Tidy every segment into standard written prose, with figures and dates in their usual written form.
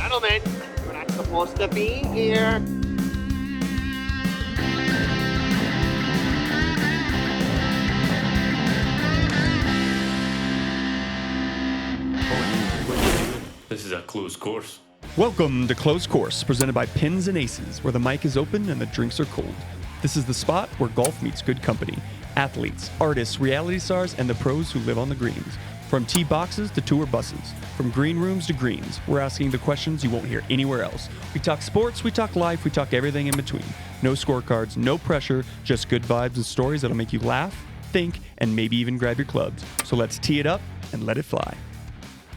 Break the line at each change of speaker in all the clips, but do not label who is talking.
Gentlemen, we're not supposed to be here.
This is a closed course.
Welcome to Closed Course, presented by Pins and Aces, where the mic is open and the drinks are cold. This is the spot where golf meets good company. Athletes, artists, reality stars, and the pros who live on the greens. From tee boxes to tour buses, from green rooms to greens, we're asking the questions you won't hear anywhere else. We talk sports, we talk life, we talk everything in between. No scorecards, no pressure, just good vibes and stories that'll make you laugh, think, and maybe even grab your clubs. So let's tee it up and let it fly.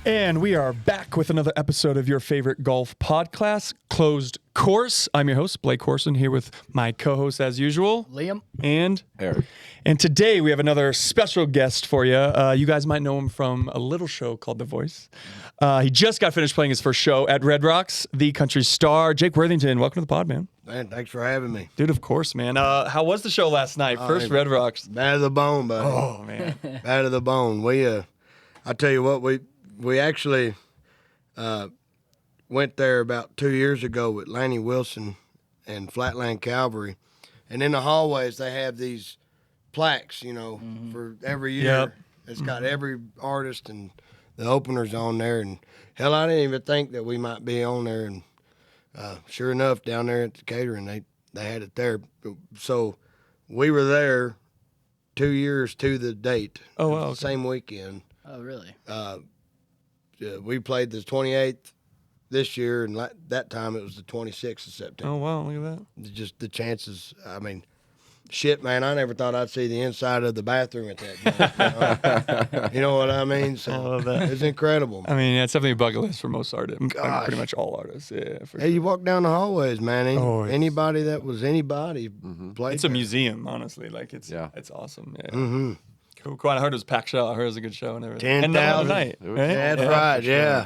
And we are back with another episode of your favorite golf podcast, Closed Course. I'm your host, Blake Corson, here with my co-host as usual,
Liam
and
Eric.
And today we have another special guest for you. You guys might know him from a little show called The Voice. He just got finished playing his first show at Red Rocks, the country star, Jake Worthington. Welcome to the pod, man.
Man, thanks for having me.
Dude, of course, man. How was the show last night? First Red Rocks.
Bad to the bone, buddy.
Oh, man.
Bad to the bone. I tell you what, we actually went there about 2 years ago with Lanny Wilson and Flatland Cavalry. And in the hallways, they have these plaques, for every year.
Yep.
It's got every artist and the openers on there. And hell, I didn't even think that we might be on there. And sure enough, down there at the catering, they had it there. So we were there 2 years to the date.
Oh, wow.
Okay. Same weekend.
Oh, really?
We played the 28th this year, and that time it was the 26th of September.
Oh, wow. Look at that.
Just the chances. I mean, shit, man, I never thought I'd see the inside of the bathroom at that game. You know what I mean? So
I love that.
It's incredible.
I mean, it's definitely a bucket list for most artists.
Gosh.
Pretty much all artists. Yeah, for
Hey,
sure.
you walk down the hallways, man. Anybody that was anybody played.
It's a
there.
museum, honestly. Like, it's awesome. Yeah.
Mm-hmm.
Cool. I heard it was packed out. I heard it was a good show and everything.
10,000.
And that one night. Right?
That's right, yeah.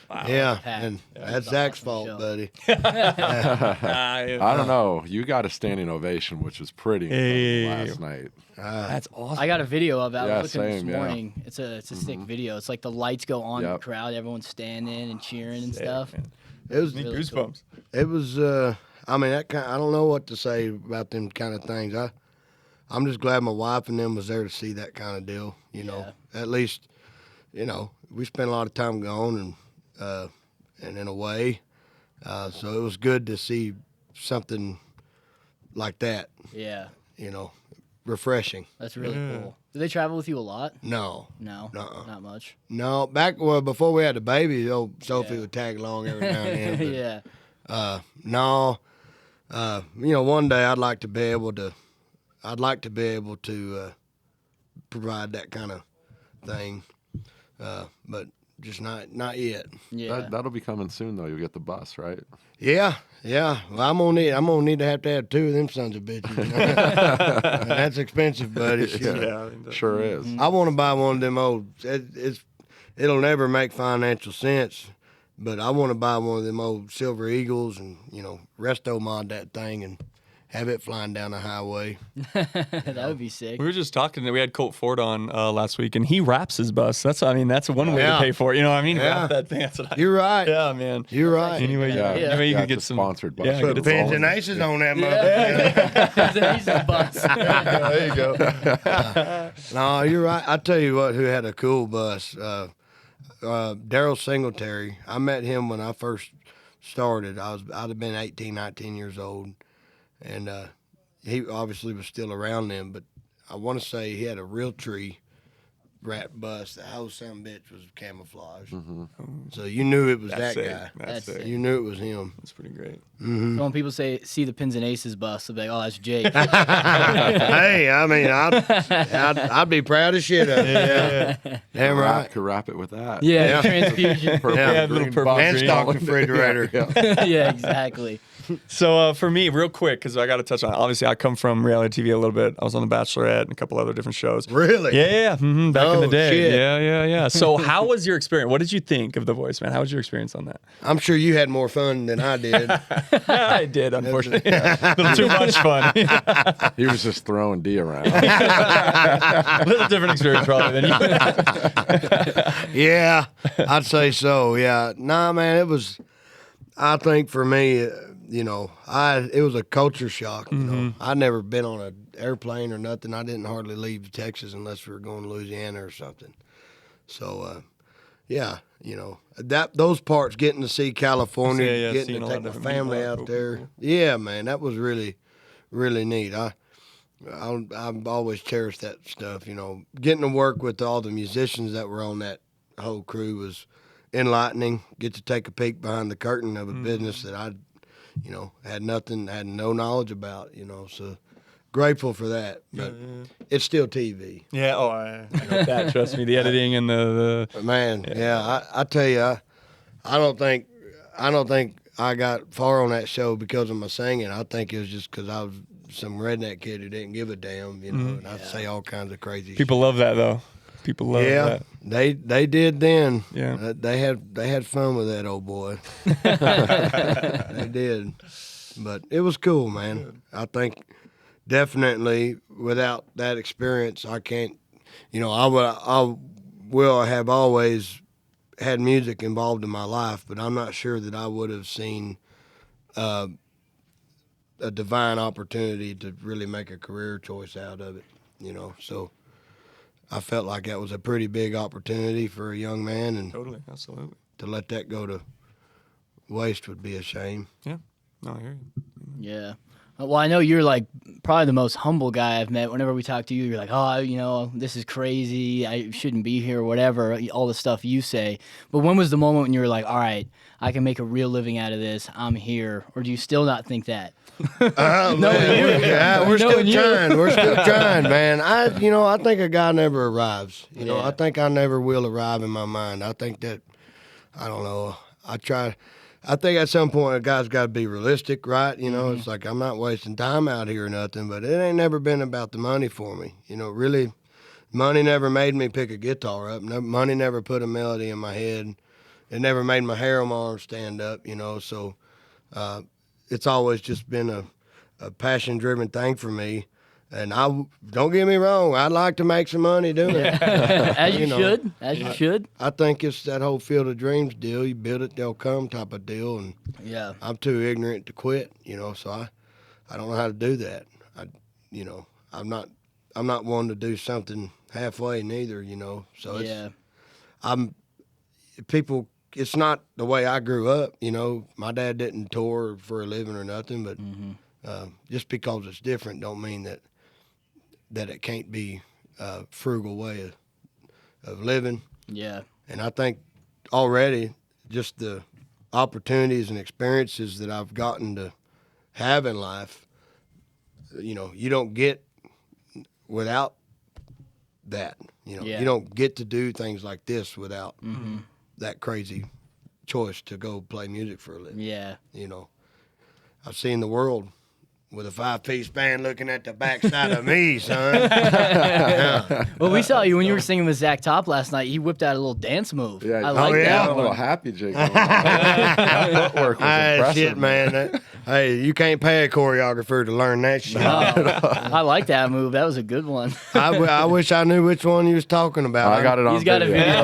Wow.
Yeah,
Packed.
and
Yeah,
that's
it's
Zach's
awesome
fault,
show.
buddy.
I don't know. You got a standing ovation, which was pretty
Hey.
last night.
That's awesome.
I got a video of it. I
Yeah,
was looking
same,
this
yeah.
morning. It's a sick video. It's like the lights go on in the
Yep.
crowd, everyone's standing and cheering and
Sick,
stuff.
man.
It was
Really
Goosebumps.
It was, I mean, I don't know what to say about them kind of things. I'm just glad my wife and them was there to see that kind of deal. At least, we spent a lot of time gone and in a way, so it was good to see something like that.
Yeah,
Refreshing.
that's really cool. Do they travel with you a lot?
No,
No,
Nuh-uh.
not much.
no. Before we had the baby, old Sophie would tag along every now and then.
Yeah.
No, one day I'd like to be able to provide that kind of thing, but just not yet.
Yeah.
That'll be coming soon, though. You'll get the bus, right?
Yeah. Well, I'm gonna need to have two of them sons of bitches. And that's expensive, buddy. Shit.
Yeah.
Sure is.
I want to buy one of them old. It'll never make financial sense, but I want to buy one of them old Silver Eagles and resto mod that thing and have it flying down the highway.
That would be sick.
We were just talking. We had Colt Ford on last week, and he wraps his bus. That's one way
Yeah.
to pay for it. You know what I mean?
Yeah.
Wrap that thing. That's what I.
You're right.
Yeah, man.
You're right.
Anyway,
Yeah.
anyway, you
Yeah,
can get
it's a
some
sponsored bus.
Yeah,
Put
get
pins
some-
and aces on that motherfucker.
He's a bus.
There you go.
No, you're right. I tell you what, who had a cool bus? Daryl Singletary. I met him when I first started. I'd have been 18, 19 years old, and he obviously was still around then. But I want to say he had a real tree wrapped bus. The whole son bitch was camouflage, so you knew it was
That's
that
sick.
guy.
That's sick.
You knew it was him.
That's pretty great.
So when people see the Pins and Aces bus, they'll be like, "Oh, that's Jake."
Hey, I mean, I'd be proud as shit of it. Yeah. Damn right.
Could wrap it with that.
Yeah, transfusion.
Purple,
Yeah,
little
green
purple
bus.
And
green.
stock refrigerator.
Yeah, exactly.
So for me, real quick, because I got to touch on it. Obviously, I come from reality TV a little bit. I was on The Bachelorette and a couple other different shows.
Really?
Yeah, back in the
Oh,
day.
shit.
Yeah. So how was your experience? What did you think of The Voice, man? How was your experience on that?
I'm sure you had more fun than I did.
I did, unfortunately. A little too much fun.
He was just throwing D around.
A little different experience probably than you.
Yeah, I'd say so. Yeah, nah, man, it was. I think for me, it was a culture shock. You know, I'd never been on an airplane or nothing. I didn't hardly leave Texas unless we were going to Louisiana or something. So, yeah, those parts, getting to see California,
Yeah,
getting
seeing
to
a lot
take
of
my
different people
family
out,
out
cool
there.
people.
Yeah, man, that was really, really neat. I've always cherished that stuff. Getting to work with all the musicians that were on that whole crew was enlightening. Get to take a peek behind the curtain of a business that I, had no knowledge about. So grateful for that. But it's still TV.
Yeah. Oh, I know that. Trust me, the editing and the
But man, I tell you, I don't think I got far on that show because of my singing. I think it was just because I was some redneck kid who didn't give a damn, and I'd say all kinds of crazy
people
shit.
love that though. People love that.
They did then.
Yeah.
They had fun with that old boy. They did, but it was cool, man. I think definitely without that experience, I can't. I will have always had music involved in my life, but I'm not sure that I would have seen a divine opportunity to really make a career choice out of it. So I felt like that was a pretty big opportunity for a young man, and
Totally. Absolutely.
to let that go to waste would be a shame.
Yeah. No, I hear you.
Yeah. Well, I know you're like probably the most humble guy I've met. Whenever we talk to you, you're like, oh, this is crazy. I shouldn't be here or whatever, all the stuff you say. But when was the moment when you were like, all right, I can make a real living out of this. I'm here. Or do you still not think that?
We're still trying. We're still trying, man. I think a guy never arrives. I think I never will arrive in my mind. I think that, I don't know. I think at some point a guy's got to be realistic, right? It's like I'm not wasting time out here or nothing, but it ain't never been about the money for me. Really, money never made me pick a guitar up. No, money never put a melody in my head. It never made my hair on my arm stand up, So it's always just been a passion-driven thing for me. And don't get me wrong, I'd like to make some money doing it.
As you should. As you should.
I think it's that whole Field of Dreams deal. You build it, they'll come type of deal. And
Yeah.
I'm too ignorant to quit, so I don't know how to do that. I'm not one to do something halfway neither, So it's not the way I grew up, My dad didn't tour for a living or nothing, but just because it's different don't mean that it can't be a frugal way of living.
Yeah.
And I think already just the opportunities and experiences that I've gotten to have in life, you don't get without that. You don't get to do things like this without that crazy choice to go play music for a living.
Yeah.
I've seen the world with a 5-piece band looking at the backside of me, son.
Well, we saw you when you were singing with Zach Top last night. He whipped out a little dance move.
Yeah,
I like
yeah.
that
a little
one.
happy jig. That footwork was impressive.
Shit, man. Hey, you can't pay a choreographer to learn that shit.
I like that move. That was a good one.
I wish I knew which one you was talking about.
I got it on
He's got a
video.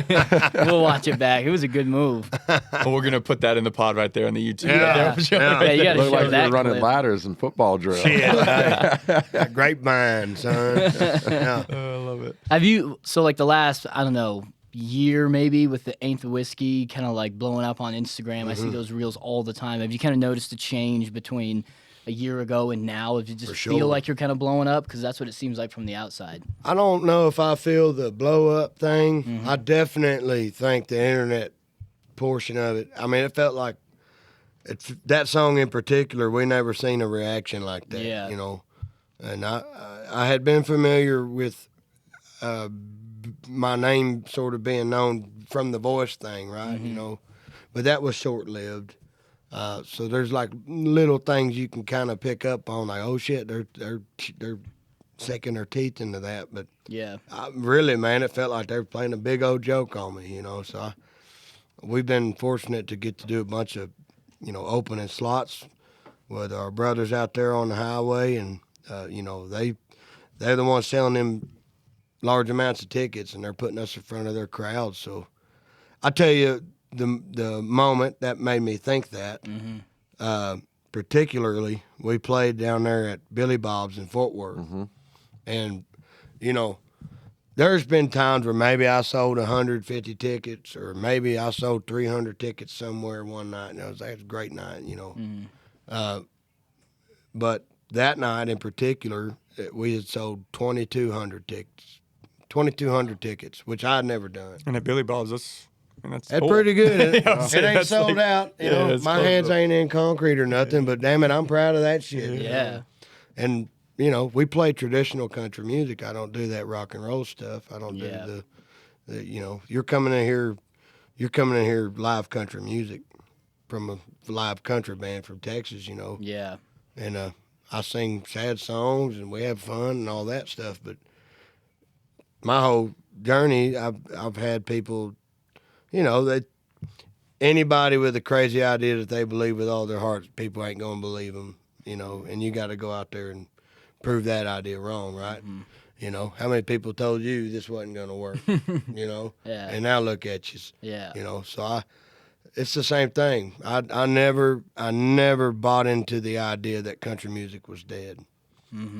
video. We'll watch it back. It was a good move.
Well, we're gonna put that in the pod right there on the YouTube.
Yeah.
Yeah, you got to
Looked
show
like you
that
were running
clip.
ladders in football drill.
Shit, grapevine, son. Yeah.
I love it.
Have you, so like the last, I don't know, year maybe with the Ain't the Whiskey kind of like blowing up on Instagram, I see those reels all the time. Have you kind of noticed a change between a year ago and now? If you just
For
feel
sure.
like you're kind of blowing up? Because that's what it seems like from the outside.
I don't know if I feel the blow up thing. I definitely think the internet portion of it. I mean, it felt like that song in particular. We never seen a reaction like that.
Yeah.
And I had been familiar with my name sort of being known from the voice thing, right? But that was short lived. So there's like little things you can kind of pick up on, like, oh shit, they're sinking their teeth into that. But
Yeah.
really, man, it felt like they were playing a big old joke on me, So we've been fortunate to get to do a bunch of, opening slots with our brothers out there on the highway, and they're the ones selling them large amounts of tickets, and they're putting us in front of their crowds. So I tell you, the moment that made me think that. Particularly, we played down there at Billy Bob's in Fort Worth, and you know, there's been times where maybe I sold 150 tickets, or maybe I sold 300 tickets somewhere one night, and that was a great night, you know. But that night in particular, we had sold 2,200 tickets. 2,200 tickets, which I'd never done.
And at Billy Bob's, that's
That's pretty good. It ain't
that's
sold
like-
out. You
yeah,
know,
it's
my
close
hands
up.
ain't in concrete or nothing, but damn it, I'm proud of that shit.
Yeah.
And, you know, we play traditional country music. I don't do that rock and roll stuff. I don't
Yeah.
do the, you know, you're coming in here live country music from a live country band from Texas, you know.
Yeah.
And I sing sad songs and we have fun and all that stuff. But my whole journey, I've had people, you know, that anybody with a crazy idea that they believe with all their hearts, people ain't gonna believe them, you know. And you got to go out there and prove that idea wrong, right? You know, how many people told you this wasn't gonna work, you know?
Yeah.
And now look at you,
Yeah.
you know. So it's the same thing. I never bought into the idea that country music was dead.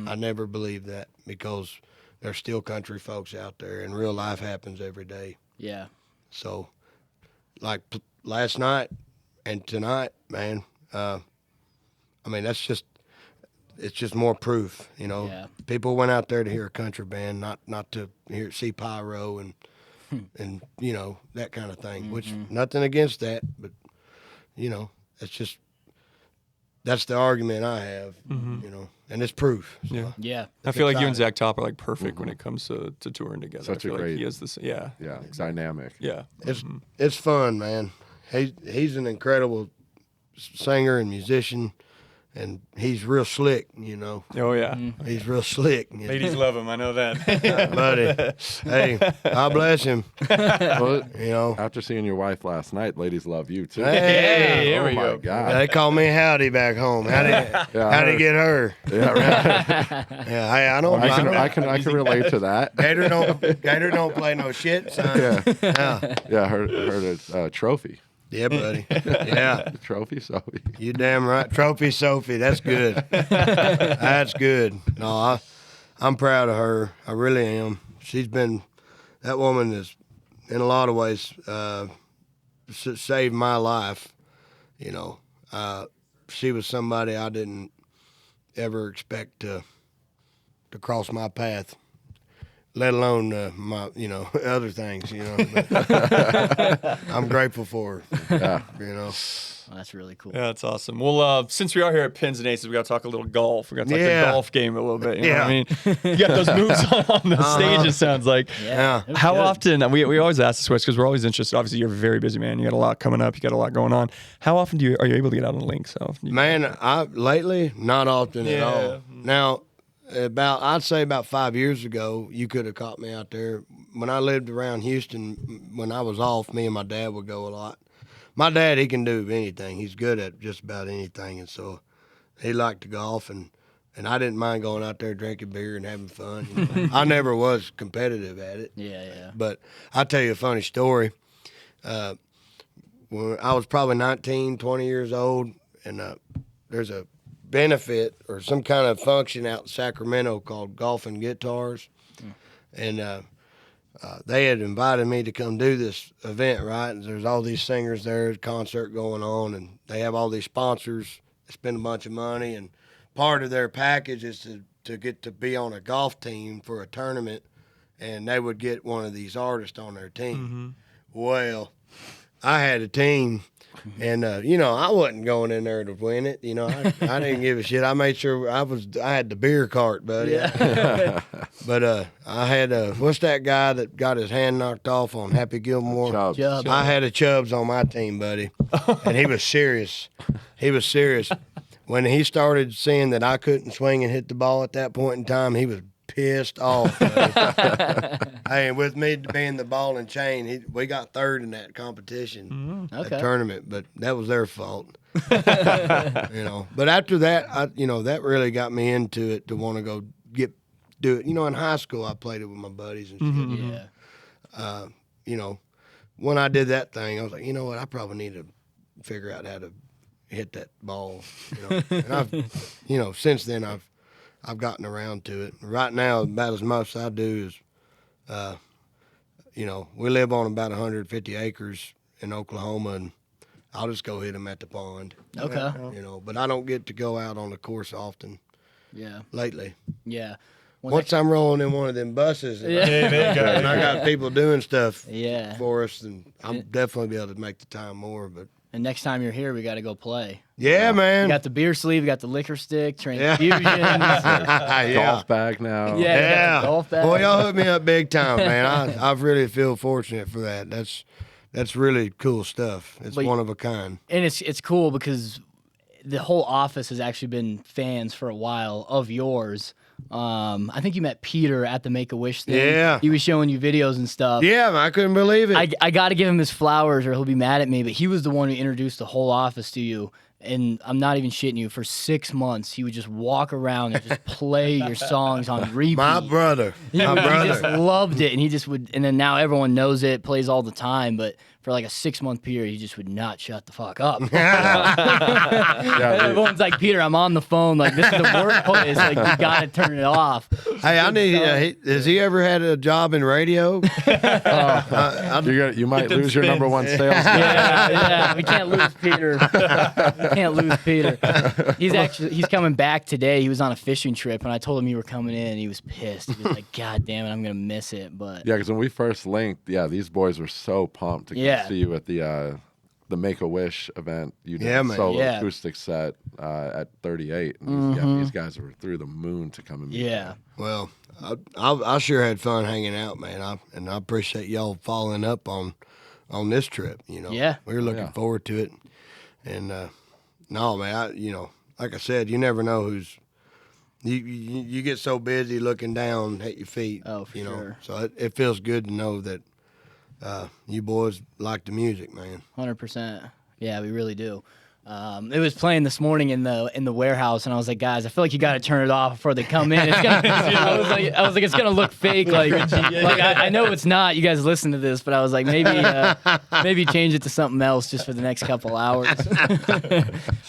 I never believed that, because there's still country folks out there, and real life happens every day.
Yeah.
So, like last night and tonight, man. I mean, it's just more proof, you know.
Yeah.
People went out there to hear a country band, not to see pyro and you know, that kind of thing. Which nothing against that, but you know, that's the argument I have, you know, and it's proof. So.
Yeah.
Yeah.
I feel like you and
exciting.
Zach Top are like perfect when it comes to touring together.
Such
I feel
a
like
great-
he has this. Yeah.
Yeah, it's dynamic.
Yeah.
It's fun, man. He's an incredible singer and musician, and he's real slick, you know.
Oh yeah.
He's real slick, you know.
Ladies love him. I know that.
buddy. Hey, God bless him.
Well,
You know.
after seeing your wife last night, ladies love you too.
Hey,
here
oh
we
my
go.
God.
they call me Howdy back home. How'd
I
he
heard.
get her?
Yeah, right.
Yeah, hey, I don't.
I can relate to that.
Gator don't play no shit, son.
Yeah, yeah. Heard it's trophy.
Yeah, buddy. Yeah,
Trophy, so
you damn right. Trophy Sophie, that's good. That's good. No, I'm proud of her. I really am. That woman is, in a lot of ways, saved my life. You know, she was somebody I didn't ever expect to cross my path, let alone my, you know, other things, you know. But I'm grateful for her,
yeah.
you know.
Well, that's really cool.
Yeah, that's awesome. Well, since we are here at Pins and Aces, we got to talk a little golf. We got to talk
Yeah.
the golf game a little bit. You know what I
Yeah.
mean? You got those moves on the stage, it sounds like.
Yeah.
It was
How
good.
often, we always ask this question because we're always interested. Obviously, you're a very busy man. You got a lot coming up. You got a lot going on. How often are you able to get out on the links? How often do you-
Man, lately, not often at
Yeah.
all. Now, I'd say about 5 years ago, you could have caught me out there. When I lived around Houston, when I was off, me and my dad would go a lot. My dad, he can do anything. He's good at just about anything, and so he liked to golf, and I didn't mind going out there drinking beer and having fun. You know. I never was competitive at it.
Yeah.
But I'll tell you a funny story. When I was probably 19, 20 years old, and there's a benefit or some kind of function out in Sacramento called Golf and Guitars. And they had invited me to come do this event, right? And there's all these singers there, a concert going on, and they have all these sponsors. They spend a bunch of money, and part of their package is to get to be on a golf team for a tournament, and they would get one of these artists on their team. Well, I had a team, and you know, I wasn't going in there to win it. You know, I didn't give a shit. I made sure I had the beer cart, buddy. But I had what's that guy that got his hand knocked off on Happy Gilmore?
Chubbs.
Chubbs.
I had a Chubbs on my team, buddy, and he was serious. He was serious. When he started seeing that I couldn't swing and hit the ball at that point in time, he was pissed off. Hey, and with me being the ball and chain, we got third in that competition, that
Okay.
tournament, but that was their fault. You know, but after that, that really got me into it to want to go do it. You know, in high school, I played it with my buddies and shit.
Yeah.
You know, when I did that thing, I was like, you know what? I probably need to figure out how to hit that ball. And I've, since then I've gotten around to it. Right now, about as much as I do is, we live on about 150 acres in Oklahoma, and I'll just go hit them at the pond.
Okay.
But I don't get to go out on the course often
Yeah.
lately.
Yeah.
Once I'm rolling in one of them buses, and, and I got people doing stuff for us, then I'm definitely be able to make the time more. But
And next time you're here, we got to go play.
yeah, man.
We got the beer sleeve, we got the liquor stick, transfusions.
Golf bag now.
Yeah, we got the golf bag.
Boy, y'all hooked me up big time, man. I really feel fortunate for that. That's really cool stuff. It's one of a kind.
And it's cool because the whole office has actually been fans for a while of yours. I think you met Peter at the Make-A-Wish thing.
Yeah.
He was showing you videos and stuff.
Yeah, man, I couldn't believe it.
I got to give him his flowers or he'll be mad at me, but he was the one who introduced the whole office to you. And I'm not even shitting you. For 6 months, he would just walk around and just play your songs on repeat.
My brother.
He just loved it, and he just would. And then now everyone knows it, plays all the time. But for like a 6-month period, he just would not shut the fuck up. Everyone's like, Peter, I'm on the phone. Like, this is the workplace. Like, you gotta turn it off.
Hey, I need. Has he ever had a job in radio?
You might lose your number one sales guy.
Yeah, we can't lose Peter. Can't lose Peter. He's coming back today. He was on a fishing trip, and I told him you were coming in, and he was pissed. He was like, God damn it, I'm gonna miss it. But
Yeah, because when we first linked, these boys were so pumped to come see you at the Make-A-Wish event. You did a solo acoustic set at 38. And these guys were through the moon to come and meet you.
Well, I sure had fun hanging out, man. I appreciate y'all following up on this trip.
Yeah.
We were looking forward to it, and no, man. Like I said, you never know who's. You get so busy looking down at your feet.
Oh, for sure.
So it feels good to know that you boys like the music, man.
100%. Yeah, we really do. It was playing this morning in the warehouse, and I was like, guys, I feel like you got to turn it off before they come in. It's gonna, I was like, it's gonna look fake. Like I know it's not. You guys listen to this, but I was like, maybe change it to something else just for the next couple hours.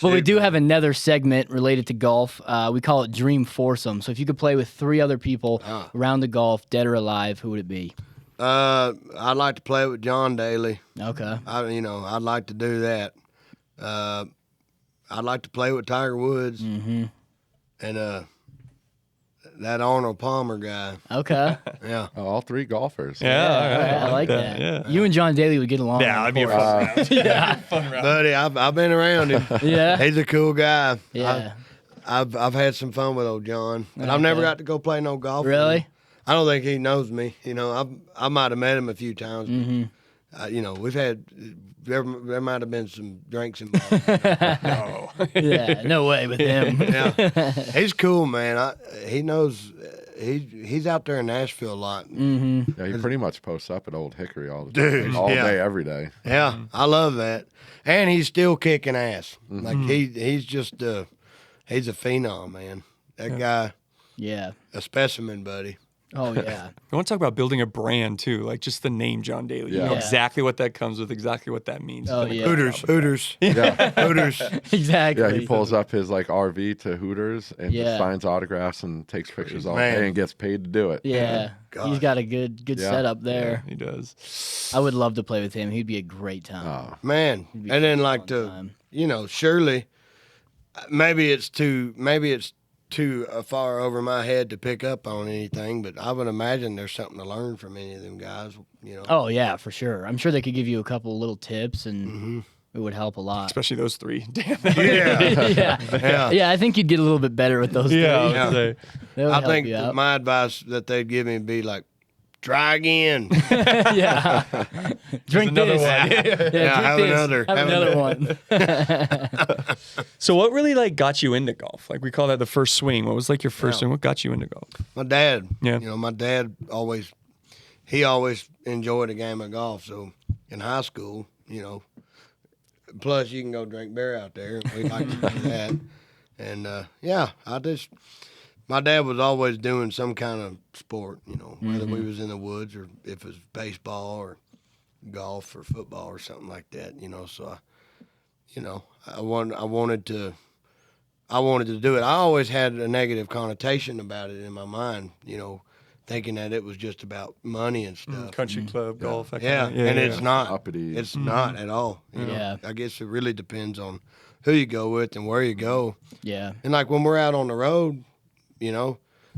But we do have another segment related to golf. We call it Dream Foursome. So if you could play with 3 other people around the golf, dead or alive, who would it be?
I'd like to play with John Daly.
Okay.
I'd like to do that. I'd like to play with Tiger Woods and that Arnold Palmer guy.
Okay.
Yeah.
All 3 golfers.
I like that. Yeah. You and John Daly would get along.
Yeah, that'd be a fun round.
Fun round. Buddy, I've been around him.
Yeah.
He's a cool guy.
Yeah.
I've had some fun with old John, but I've never got to go play no golf.
Really?
I don't think he knows me. I might have met him a few times. But, we've had there might have been some drinks involved.
No.
Yeah, no way with him.
Yeah, he's cool, man. He knows. He's out there in Nashville a lot.
Yeah, he pretty much posts up at Old Hickory all the time.
Dude,
all day, every day.
Yeah, I love that. And he's still kicking ass. Like he's just he's a phenom, man. That guy.
Yeah.
A specimen, buddy.
Oh, yeah.
I want to talk about building a brand too, like just the name John Daly. You know exactly what that comes with, exactly what that means.
Oh, yeah.
Hooters.
Yeah.
Hooters.
Exactly.
Yeah, he pulls up his RV to Hooters and just signs autographs and takes pictures all day and gets paid to do it.
Yeah. He's got a good setup there.
Yeah, he does.
I would love to play with him. He'd be a great time.
Oh, man. And then like surely maybe it's too far over my head to pick up on anything, but I would imagine there's something to learn from any of them guys,
Oh, yeah, for sure. I'm sure they could give you a couple little tips, and it would help a lot.
Especially those 3. Damn.
Yeah, I think you'd get a little bit better with those 3.
I think my advice that they'd give me would be like, try again.
Yeah. Drink
another
this.
one.
Have
another one.
So what really got you into golf? Like we call that the first swing. What was your first swing? What got you into golf?
My dad.
Yeah.
My dad always enjoyed a game of golf. So in high school, plus you can go drink beer out there. We like to do that. And my dad was always doing some kind of sport, whether we was in the woods or if it was baseball or golf or football or something like that. So I wanted to do it. I always had a negative connotation about it in my mind. Thinking that it was just about money and stuff.
Country club, golf.
Yeah, and it's not.
Uppity.
It's not at all. I guess it really depends on who you go with and where you go.
Yeah.
And like when we're out on the road,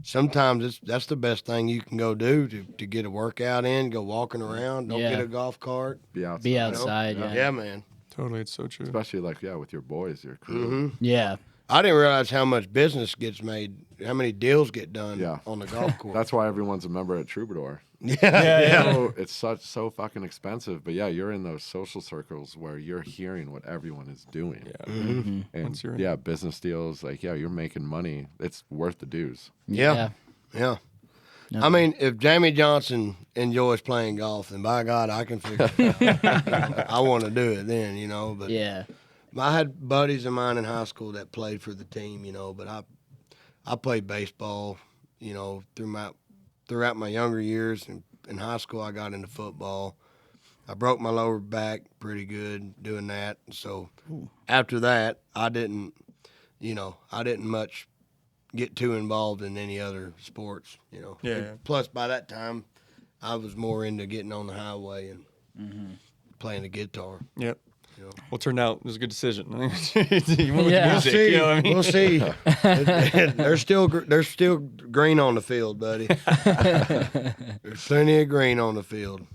sometimes that's the best thing you can go do to get a workout in, go walking around, don't get a golf cart.
Be outside.
Be outside,
Yeah, man.
Totally, it's so true.
Especially with your boys, your crew.
Yeah.
I didn't realize how much business gets made, how many deals get done on the golf course.
That's why everyone's a member at Troubadour.
Yeah.
It's so fucking expensive, but you're in those social circles where you're hearing what everyone is doing.
Yeah.
And business deals, you're making money. It's worth the dues.
Yeah. I mean, if Jamie Johnson enjoys playing golf, then by God, I can figure it out. I want to do it then, But
Yeah.
I had buddies of mine in high school that played for the team, but I played baseball, throughout my younger years. In high school, I got into football. I broke my lower back pretty good doing that. So after that, I didn't much get too involved in any other sports,
Yeah.
Plus, by that time, I was more into getting on the highway and playing the guitar.
Yep. Well, it turned out it was a good decision. You went with music,
See.
you know what I mean?
We'll see. There's still green on the field, buddy. There's plenty of green on the field.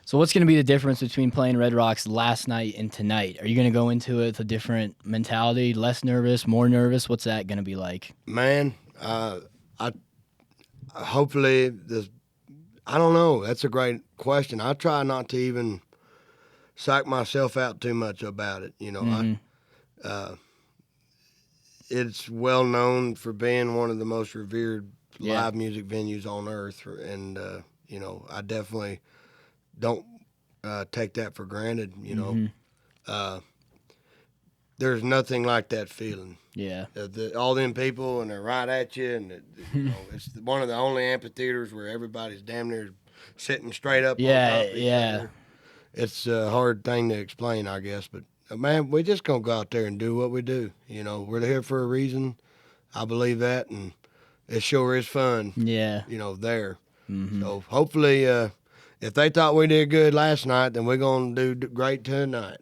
So what's going to be the difference between playing Red Rocks last night and tonight? Are you going to go into it with a different mentality, less nervous, more nervous? What's that going to be like?
Man, hopefully I don't know. That's a great question. I try not to even psych myself out too much about it. It's well known for being one of the most revered live music venues on earth, and I definitely don't take that for granted. There's nothing like that feeling.
Yeah.
All them people, and they're right at you, and it's one of the only amphitheaters where everybody's damn near sitting straight up.
Yeah,
on top of each other. It's a hard thing to explain, I guess, but man, we just gonna go out there and do what we do. We're here for a reason. I believe that, and it sure is fun.
Yeah.
There. So hopefully, if they thought we did good last night, then we're gonna do great tonight.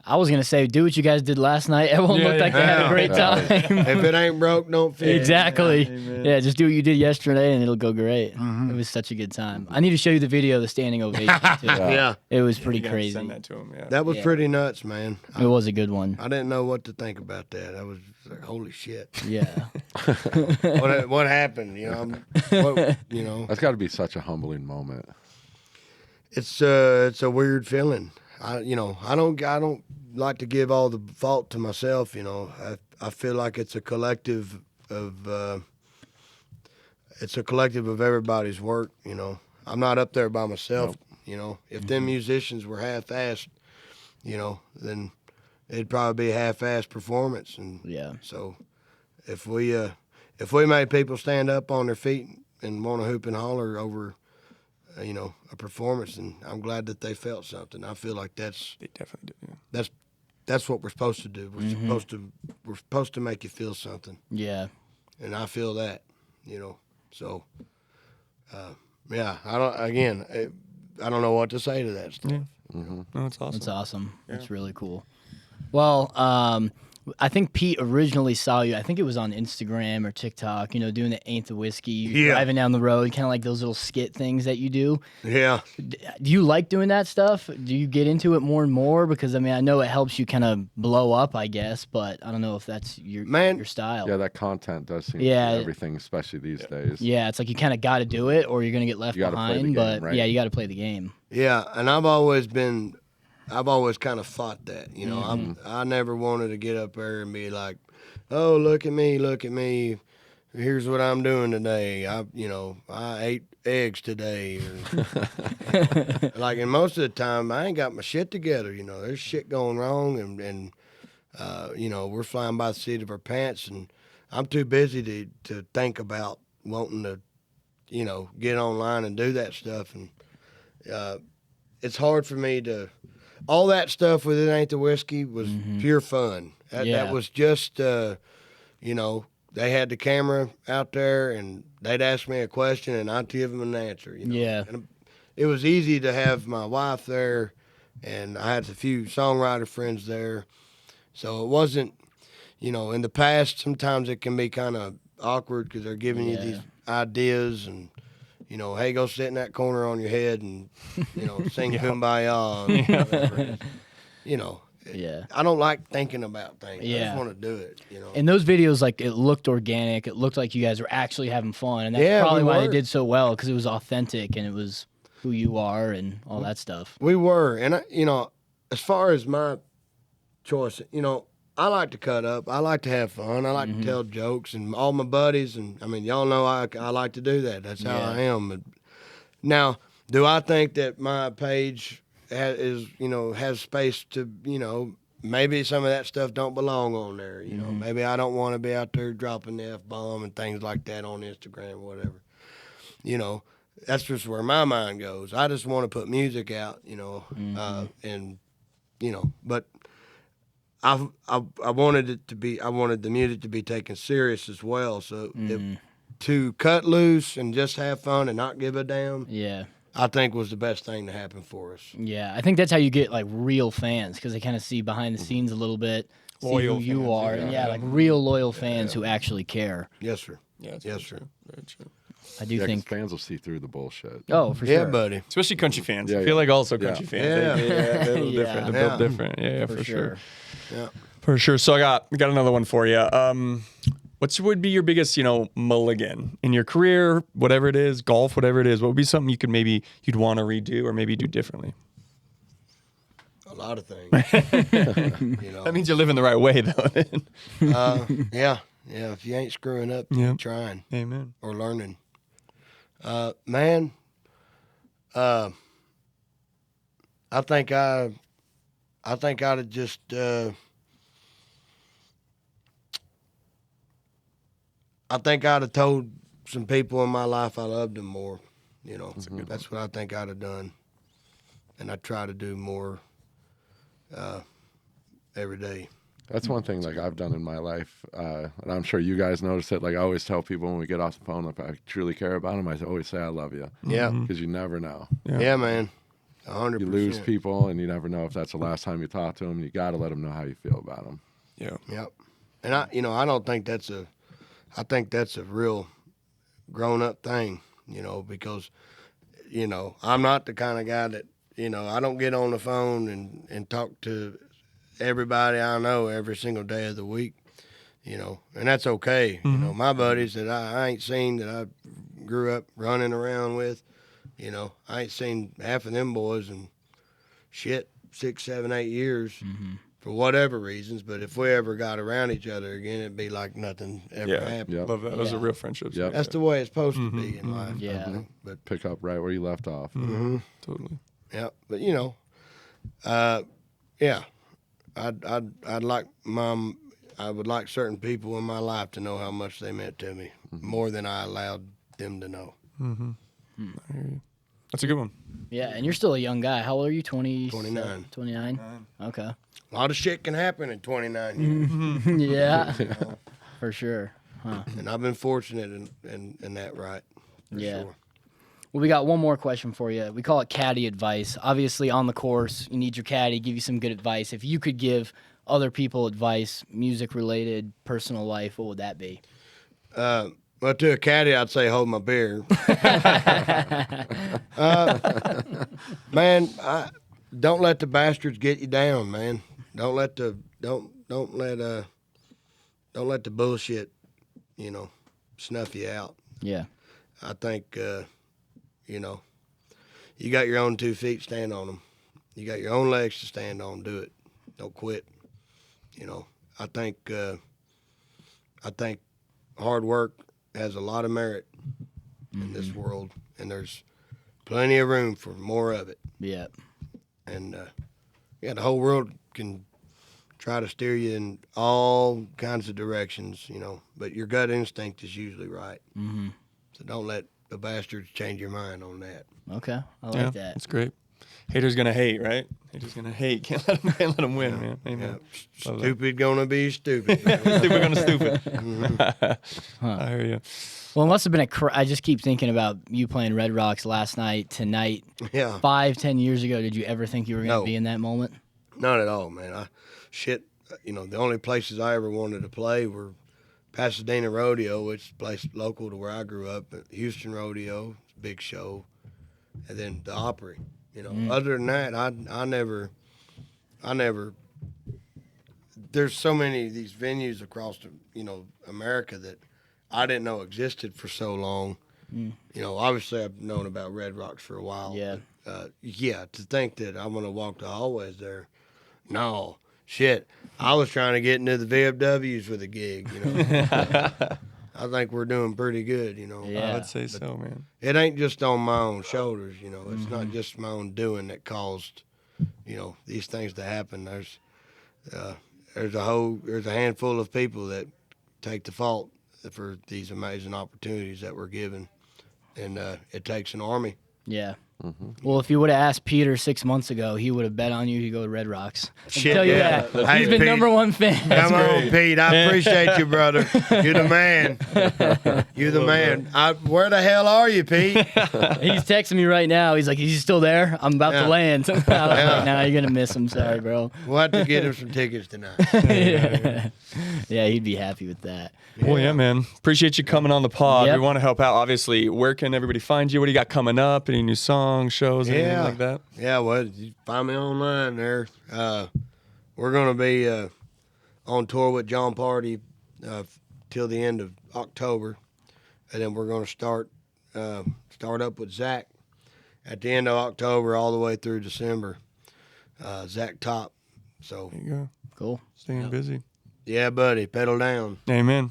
I was gonna say, do what you guys did last night. Everyone looked like they had a great time.
If it ain't broke, don't fix it.
Exactly. Yeah, just do what you did yesterday, and it'll go great. It was such a good time. I need to show you the video of the standing ovation too.
Yeah.
It was pretty crazy.
Send that to him. Yeah.
That was pretty nuts, man.
It was a good one.
I didn't know what to think about that. I was like, holy shit.
Yeah.
What happened?
That's got to be such a humbling moment.
It's a weird feeling. I don't like to give all the fault to myself. I feel like it's a collective of everybody's work. I'm not up there by myself.
Nope.
If them musicians were half-assed, then it'd probably be a half-assed performance. And so if we made people stand up on their feet and want to hoop and holler over a performance, and I'm glad that they felt something. I feel like
They definitely did. Yeah.
that's what we're supposed to do. We're supposed to make you feel something.
Yeah.
And I feel that, So, I don't know what to say to that stuff.
Yeah. No, it's awesome.
That's awesome.
Yeah.
That's really cool. Well, I think Pete originally saw you. I think it was on Instagram or TikTok. Doing the Ain't the Whiskey, driving down the road, kind of like those little skit things that you do.
Yeah.
Do you like doing that stuff? Do you get into it more and more? Because I know it helps you kind of blow up, I guess, but I don't know if that's your style.
Yeah, that content does seem to be everything, especially these days.
Yeah, it's like you kind of got to do it, or you're gonna get left behind. But
right?
Yeah, you got to play the game.
Yeah, and I've always kind of fought that. I never wanted to get up there and be like, oh, look at me. Here's what I'm doing today. I ate eggs today. And most of the time, I ain't got my shit together. There's shit going wrong, and we're flying by the seat of our pants, and I'm too busy to think about wanting to, get online and do that stuff. And it's hard for me to. All that stuff with It Ain't the Whiskey was pure fun. That was just, you know, they had the camera out there and they'd ask me a question and I'd give them an answer. You know?
Yeah.
And it was easy to have my wife there, and I had a few songwriter friends there. So it wasn't, you know, in the past, sometimes it can be kind of awkward because they're giving you these ideas and, you know, hey, go sit in that corner on your head and, you know, sing Kumbaya. And you know, I don't like thinking about things. I just want to do it, you know.
In those videos, like, it looked organic. It looked like you guys were actually having fun. And that's probably why they did so well, because it was authentic and it was who you are and all that stuff.
We were. And, you know, as far as my choice, you know, I like to cut up. I like to have fun. I like to tell jokes, and all my buddies, and I mean, y'all know I like to do that. That's how I am. But now, do I think that my page has space to, you know, maybe some of that stuff don't belong on there. You know, maybe I don't want to be out there dropping the F-bomb and things like that on Instagram or whatever. You know, that's just where my mind goes. I just want to put music out, you know, and, you know, but I wanted the music to be taken serious as well. So to cut loose and just have fun and not give a damn, I think was the best thing to happen for us.
Yeah, I think that's how you get like real fans, because they kind of see behind the scenes a little bit,
Loyal
see who you
fans,
are, and like real loyal fans who actually care.
Yes, sir.
Yeah,
yes, sir.
Very true.
I do think
fans will see through the bullshit.
Oh, for sure.
Yeah, buddy.
Especially country fans. I feel like also country fans. They're a little different. They're built different. Yeah, for sure.
Yeah.
For sure. So I got another one for you. What would be your biggest, you know, mulligan in your career, whatever it is, golf, whatever it is? What would be something you'd want to redo or maybe do differently?
A lot of things. You know.
That means you're living the right way, though.
Yeah. If you ain't screwing up, you're trying.
Amen.
Or learning. Man, I think I'd have just. I think I'd have told some people in my life I loved them more. You know, that's what I think I'd have done, and I try to do more every day.
That's one thing like I've done in my life, and I'm sure you guys notice it. Like I always tell people when we get off the phone, if I truly care about them, I always say I love you.
Yeah,
because you never know.
Yeah, man, 100%.
You lose people, and you never know if that's the last time you talk to them. You got to let them know how you feel about them.
Yeah.
Yep. And I don't think that's I think that's a real grown-up thing, you know, because, you know, I'm not the kind of guy that, you know, I don't get on the phone and talk to everybody I know every single day of the week, you know, and that's okay. You know, my buddies that I ain't seen, that I grew up running around with, you know, I ain't seen half of them boys in 6, 7, 8 years. For whatever reasons, but if we ever got around each other again, it'd be like nothing ever happened.
Yep.
Love that. Those are real friendships.
Yep.
That's the way it's supposed to be in life.
Yeah.
But
Pick up right where you left off.
Totally.
yeah, but you know, I'd like I would like certain people in my life to know how much they meant to me, more than I allowed them to know.
I hear you. That's a good one.
Yeah, and you're still a young guy. How old are you?
29.
29? Okay.
A lot of shit can happen in 29 years.
Yeah, for sure. Huh.
And I've been fortunate in that, right? For sure.
Well, we got one more question for you. We call it caddy advice. Obviously, on the course, you need your caddy, give you some good advice. If you could give other people advice, music-related, personal life, what would that be?
Well, to a caddy, I'd say hold my beer. Man, don't let the bastards get you down, man. Don't let the bullshit, you know, snuff you out.
Yeah.
I think, you know, you got your own 2 feet, stand on them. You got your own legs to stand on, do it. Don't quit. You know, I think hard work has a lot of merit in this world, and there's plenty of room for more of it.
Yeah.
And the whole world can try to steer you in all kinds of directions, you know, but your gut instinct is usually right. So don't let the bastards change your mind on that.
Okay, I like that.
That's great. Haters gonna hate, right? Haters gonna hate. Can't let them win, man. Amen.
Yeah. Stupid gonna be stupid.
Stupid gonna stupid. I hear you.
Well, it must have been I just keep thinking about you playing Red Rocks last night, tonight.
Yeah.
5-10 years ago, did you ever think you were going to be in that moment?
Not at all, man. The only places I ever wanted to play were Pasadena Rodeo, which is a place local to where I grew up, Houston Rodeo, big show, and then the Opry. Other than that, I never. There's so many of these venues across America that I didn't know existed for so long. Obviously I've known about Red Rocks for a while.
Yeah.
But, to think that I'm going to walk the hallways there. No, shit. I was trying to get into the VFWs with a gig, I think we're doing pretty good,
Yeah. I would say so, man.
It ain't just on my own shoulders, It's not just my own doing that caused, these things to happen. There's a handful of people that take the fault for these amazing opportunities that we're given, and it takes an army.
Yeah. Well, if you would have asked Peter 6 months ago, he would have bet on you to go to Red Rocks.
Shit,
tell you
yeah.
that.
Hey,
He's been
Pete,
#1 fan.
Come on, Pete. I appreciate you, brother. You're the man. You're the man. Where the hell are you, Pete?
He's texting me right now. He's like, "Is he still there? I'm about to land." I was like, "Nah, you're gonna miss him. Sorry, bro."
We'll have to get him some tickets tonight.
Yeah, he'd be happy with that.
Well, yeah, man. Appreciate you coming on the pod.
Yep.
We want to help out. Obviously, where can everybody find you? What do you got coming up? Any new songs, shows, anything like that?
Yeah, well, you find me online there. We're going to be on tour with John Party till the end of October, and then we're going to start up with Zach at the end of October all the way through December. Zach Top. So
There you go.
Cool.
Staying busy.
Yeah, buddy, pedal down.
Amen.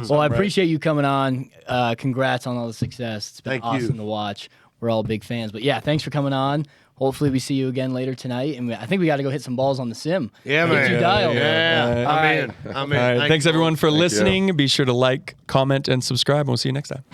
Well, I appreciate you coming on. Congrats on all the success. It's been awesome to watch. We're all big fans. But yeah, thanks for coming on. Hopefully we see you again later tonight. And I think we got to go hit some balls on the sim.
Yeah, man.
Get you dialed.
Yeah. I'm in.
All right. Thanks everyone for listening. Be sure to like, comment, and subscribe. And we'll see you next time.